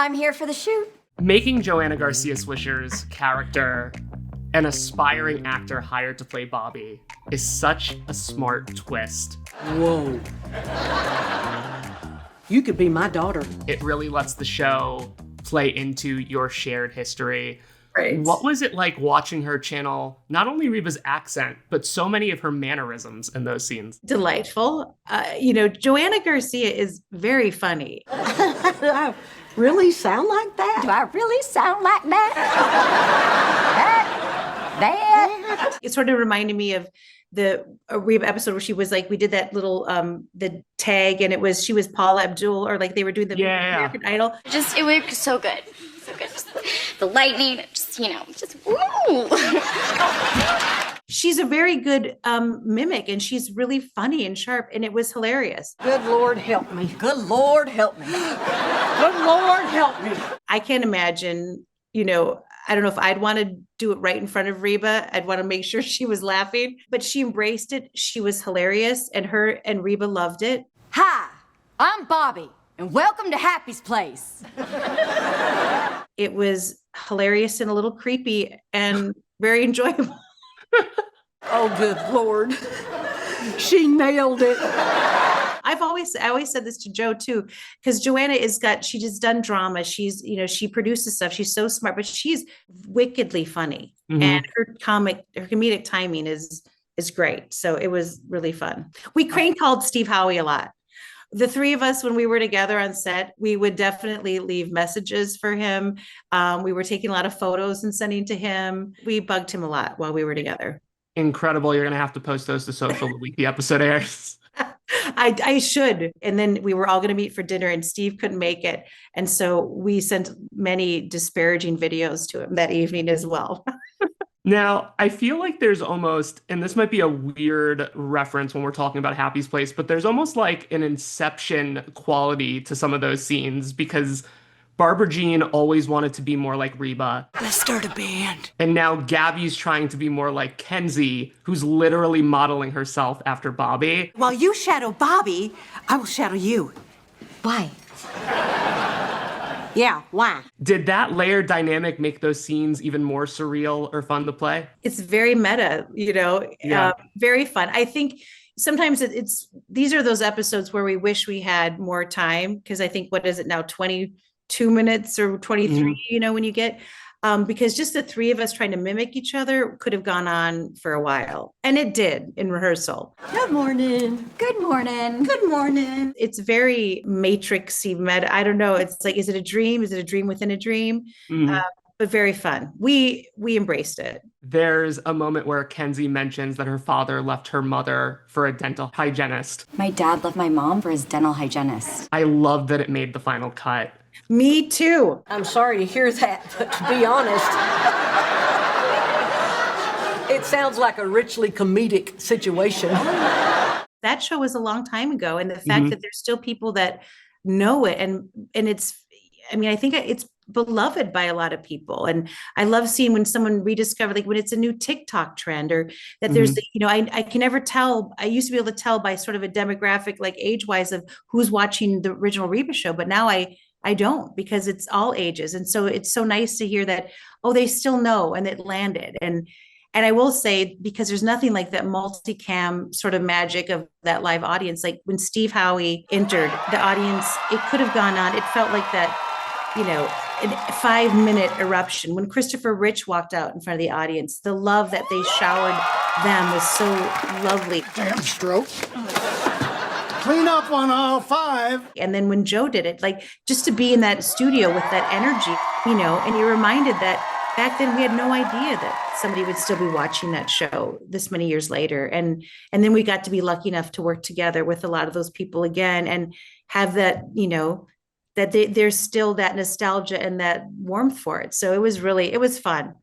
I'm here for the shoot. Making JoAnna Garcia Swisher's character an aspiring actor hired to play Bobby is such a smart twist. Whoa. You could be my daughter. It really lets the show play into your shared history. Right. What was it like watching her channel not only Reba's accent, but so many of her mannerisms in those scenes? Delightful. JoAnna Garcia is very funny. Do I really sound like that? Do I really sound like that? That? It sort of reminded me of the Reba episode where she was like, we did that little the tag, and she was Paula Abdul, or like they were doing the American Idol. It was so good. So good. Just the lightning, just woo. She's a very good mimic, and she's really funny and sharp, and it was hilarious. Good Lord help me. Good Lord help me. Good Lord help me. I can't imagine, I don't know if I'd want to do it right in front of Reba. I'd want to make sure she was laughing, but she embraced it. She was hilarious, and her and Reba loved it. Hi, I'm Bobby, and welcome to Happy's Place. It was hilarious and a little creepy and very enjoyable. Oh, good Lord. She nailed it. I always said this to Joe too, because JoAnna she just done drama. She's, she produces stuff. She's so smart, but she's wickedly funny. Mm-hmm. And her comedic timing is great. So it was really fun. We crank called Steve Howey a lot. The three of us, when we were together on set, we would definitely leave messages for him. We were taking a lot of photos and sending to him. We bugged him a lot while we were together. Incredible. You're going to have to post those to social the week the episode airs. I should. And then we were all going to meet for dinner, and Steve couldn't make it. And so we sent many disparaging videos to him that evening as well. Now, I feel like there's almost, and this might be a weird reference when we're talking about Happy's Place, but there's almost like an Inception quality to some of those scenes, because Barbara Jean always wanted to be more like Reba. Let's start a band. And now Gabby's trying to be more like Kenzie, who's literally modeling herself after Bobby. While you shadow Bobby, I will shadow you. Why? Yeah, why? Did that layered dynamic make those scenes even more surreal or fun to play? It's very meta, very fun. I think sometimes these are those episodes where we wish we had more time, because I think, what is it now, 22 minutes or 23, Mm-hmm. When you get, because just the three of us trying to mimic each other could have gone on for a while. And it did in rehearsal. Good morning. Good morning. Good morning. It's very Matrix-y meta. I don't know. It's like, is it a dream? Is it a dream within a dream? Mm-hmm. But very fun. We embraced it. There's a moment where Kenzie mentions that her father left her mother for a dental hygienist. My dad left my mom for his dental hygienist. I love that it made the final cut. Me too. I'm sorry to hear that, but to be honest, it sounds like a richly comedic situation. That show was a long time ago, and the fact that there's still people that know it, and it's, I think it's beloved by a lot of people. And I love seeing when someone rediscovered, like when it's a new TikTok trend, or that there's, I can never tell. I used to be able to tell by sort of a demographic, like age-wise, of who's watching the original Reba show, but now I don't, because it's all ages. And so it's so nice to hear that, they still know, and it landed. And I will say, because there's nothing like that multicam sort of magic of that live audience. Like when Steve Howey entered the audience, it could have gone on. It felt like that, a 5-minute eruption. When Christopher Rich walked out in front of the audience, the love that they showered them was so lovely. Damn stroke. Clean up on aisle 5. And then when Joe did it, like, just to be in that studio with that energy, and you're reminded that back then we had no idea that somebody would still be watching that show this many years later. And then we got to be lucky enough to work together with a lot of those people again, and have that, that there's still that nostalgia and that warmth for it. So it was fun.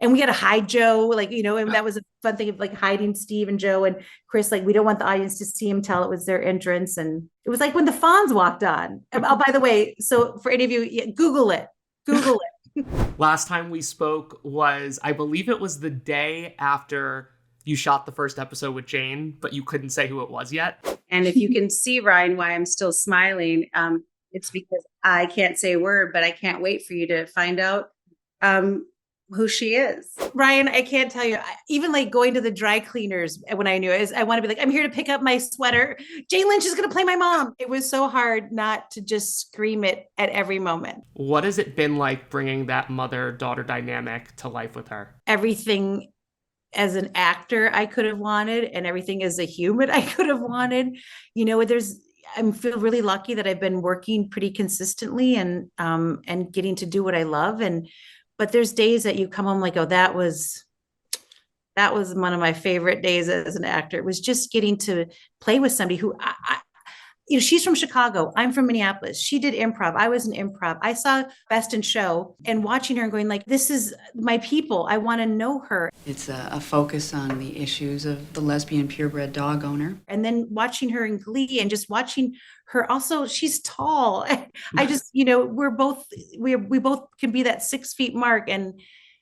And we had to hide Joe, and that was a fun thing of like hiding Steve and Joe and Chris. Like, we don't want the audience to see him till it was their entrance. And it was like when the Fonz walked on. Oh, by the way, so for any of you, Google it. Last time we spoke was, I believe it was the day after you shot the first episode with Jane, but you couldn't say who it was yet. And if you can see, Ryan, why I'm still smiling, it's because I can't say a word, but I can't wait for you to find out who she is. Ryan, I can't tell you, even like going to the dry cleaners when I knew it, I want to be like, I'm here to pick up my sweater. Jane Lynch is going to play my mom. It was so hard not to just scream it at every moment. What has it been like bringing that mother-daughter dynamic to life with her? Everything as an actor I could have wanted, and everything as a human I could have wanted. I feel really lucky that I've been working pretty consistently and getting to do what I love. But there's days that you come home like, oh, that was one of my favorite days as an actor. It was just getting to play with somebody who she's from Chicago. I'm from Minneapolis. She did improv. I was in improv. I saw Best in Show and watching her and going like, this is my people. I want to know her. It's a focus on the issues of the lesbian purebred dog owner. And then watching her in Glee and just watching her also, she's tall. I just, we both can be that 6 feet mark. And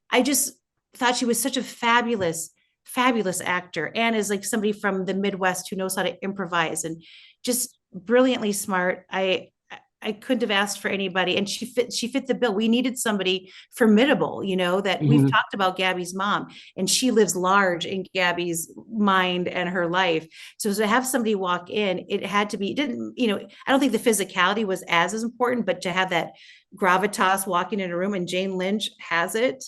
I just thought she was such a fabulous actor, and is like somebody from the Midwest who knows how to improvise and just brilliantly smart. I couldn't have asked for anybody, and she fit the bill. We needed somebody formidable, that we've talked about Gabby's mom, and she lives large in Gabby's mind and her life. So to have somebody walk in, it had to be, I don't think the physicality was as important, but to have that gravitas walking in a room, and Jane Lynch has it.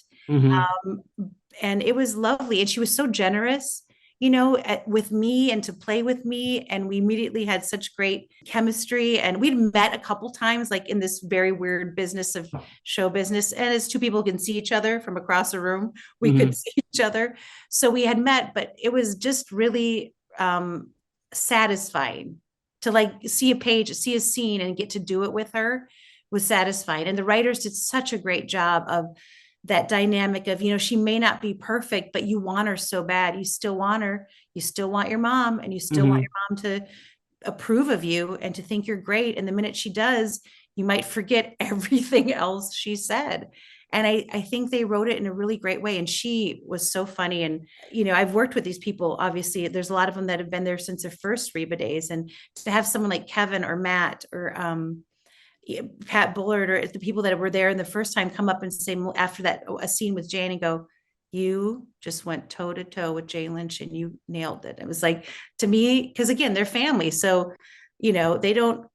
And it was lovely. And she was so generous, with me and to play with me. And we immediately had such great chemistry. And we'd met a couple times, like in this very weird business of show business. And as two people can see each other from across the room, we could see each other. So we had met, but it was just really satisfying to like see a scene and get to do it with her. Was satisfying. And the writers did such a great job of that dynamic of, she may not be perfect, but you want her so bad. You still want her. You still want your mom, and you still want your mom to approve of you and to think you're great. And the minute she does, you might forget everything else she said. And I think they wrote it in a really great way. And she was so funny. And, I've worked with these people. Obviously, there's a lot of them that have been there since their first Reba days. And to have someone like Kevin or Matt or, Pat Bullard, or the people that were there in the first time, come up and say after that a scene with Jane and go, you just went toe to toe with Jane Lynch and you nailed it. It was like, to me, because again, they're family. So, they don't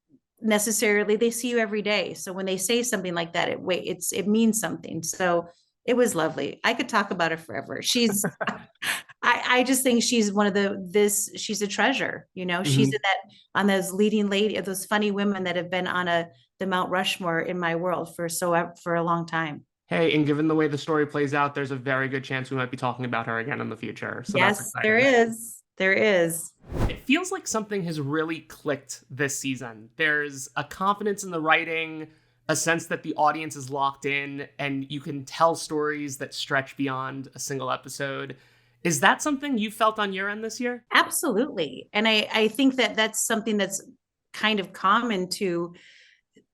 necessarily, they see you every day. So when they say something like that, it means something. So it was lovely. I could talk about her forever. She's, I just think she's one of she's a treasure, she's on those leading lady, those funny women that have been on the Mount Rushmore in my world for a long time. Hey, and given the way the story plays out, there's a very good chance we might be talking about her again in the future. So yes, there is. There is. It feels like something has really clicked this season. There's a confidence in the writing, a sense that the audience is locked in, and you can tell stories that stretch beyond a single episode. Is that something you felt on your end this year? Absolutely. And I think that that's something that's kind of common to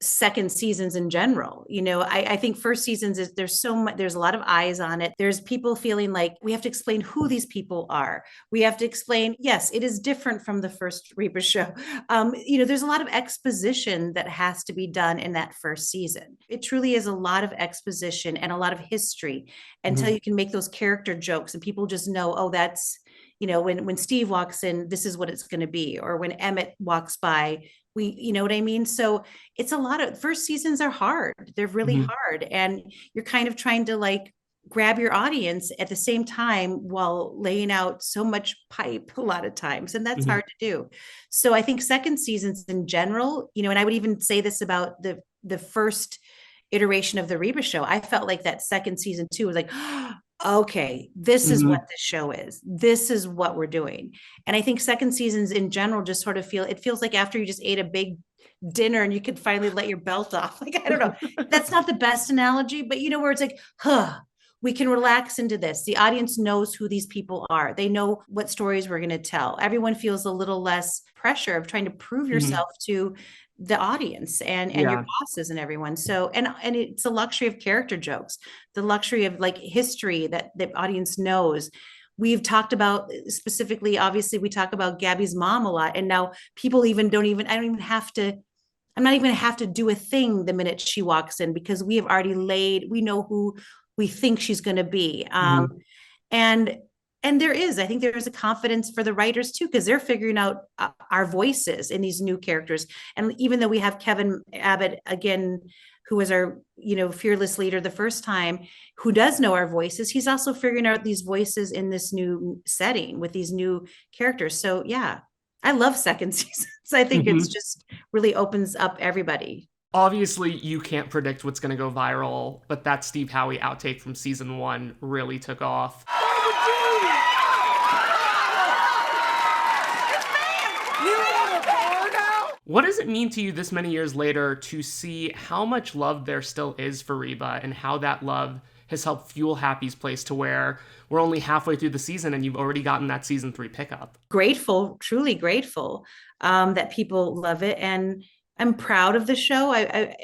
second seasons in general. I think first seasons there's a lot of eyes on it. There's people feeling like we have to explain who these people are. We have to explain, yes, it is different from the first Reba show. There's a lot of exposition that has to be done in that first season. It truly is a lot of exposition and a lot of history until you can make those character jokes and people just know, oh, that's, when Steve walks in, this is what it's going to be. Or when Emmett walks by, you know what I mean? So it's a lot of first seasons are hard. They're really hard. And you're kind of trying to like grab your audience at the same time while laying out so much pipe a lot of times. And that's hard to do. So I think second seasons in general, and I would even say this about the first iteration of the Reba show. I felt like that second season too was like, okay, this is what this show is. This is what we're doing. And I think second seasons in general just sort of feels like after you just ate a big dinner and you could finally let your belt off. Like, I don't know. That's not the best analogy, but where it's like, we can relax into this. The audience knows who these people are. They know what stories we're going to tell. Everyone feels a little less pressure of trying to prove yourself to the audience and your bosses and everyone. So, and it's a luxury of character jokes, the luxury of like history that the audience knows. We've talked about specifically, obviously we talk about Gabby's mom a lot. And now people I don't even have to I'm not even gonna have to do a thing the minute she walks in because we have already we know who we think she's gonna be. And I think there is a confidence for the writers too, because they're figuring out our voices in these new characters. And even though we have Kevin Abbott again, who was our, fearless leader the first time, who does know our voices, he's also figuring out these voices in this new setting with these new characters. So yeah, I love second seasons. I think it's just really opens up everybody. Obviously, you can't predict what's going to go viral, but that Steve Howie outtake from season 1 really took off. What does it mean to you this many years later to see how much love there still is for Reba and how that love has helped fuel Happy's Place to where we're only halfway through the season and you've already gotten that season 3 pickup? Grateful, truly grateful that people love it. And I'm proud of the show. It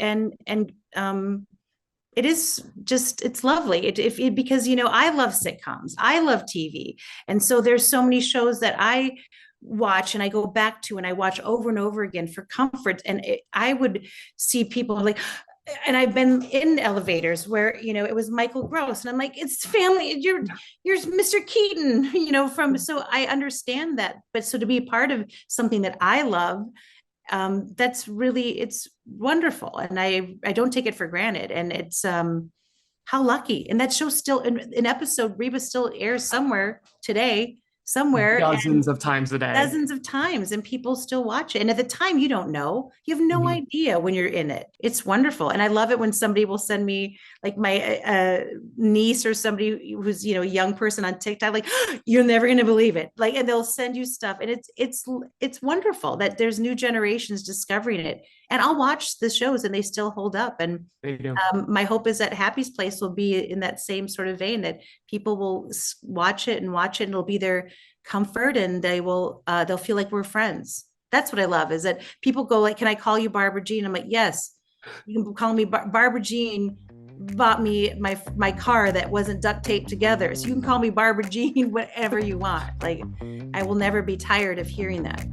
is just, it's lovely. Because, I love sitcoms. I love TV. And so there's so many shows that I watch and I go back to and I watch over and over again for comfort. And I would see people like, and I've been in elevators where, it was Michael Gross and I'm like, it's family. You're Mr. Keaton, so I understand that. But so to be a part of something that I love, that's really, it's wonderful. And I don't take it for granted. And it's, how lucky. And that show still, an episode, Reba still airs somewhere today, dozens of times a day, dozens of times, and people still watch it. And at the time, you don't know, you have no idea when you're in it. It's wonderful. And I love it when somebody will send me, like my niece or somebody who's, a young person on TikTok, like, you're never going to believe it. Like, and they'll send you stuff. And it's wonderful that there's new generations discovering it. And I'll watch the shows and they still hold up. And my hope is that Happy's Place will be in that same sort of vein, that people will watch it and it'll be their comfort, and they'll feel like we're friends. That's what I love, is that people go like, can I call you Barbara Jean? I'm like, yes, you can call me Barbara Jean bought me my car that wasn't duct taped together. So you can call me Barbara Jean, whatever you want. Like, I will never be tired of hearing that.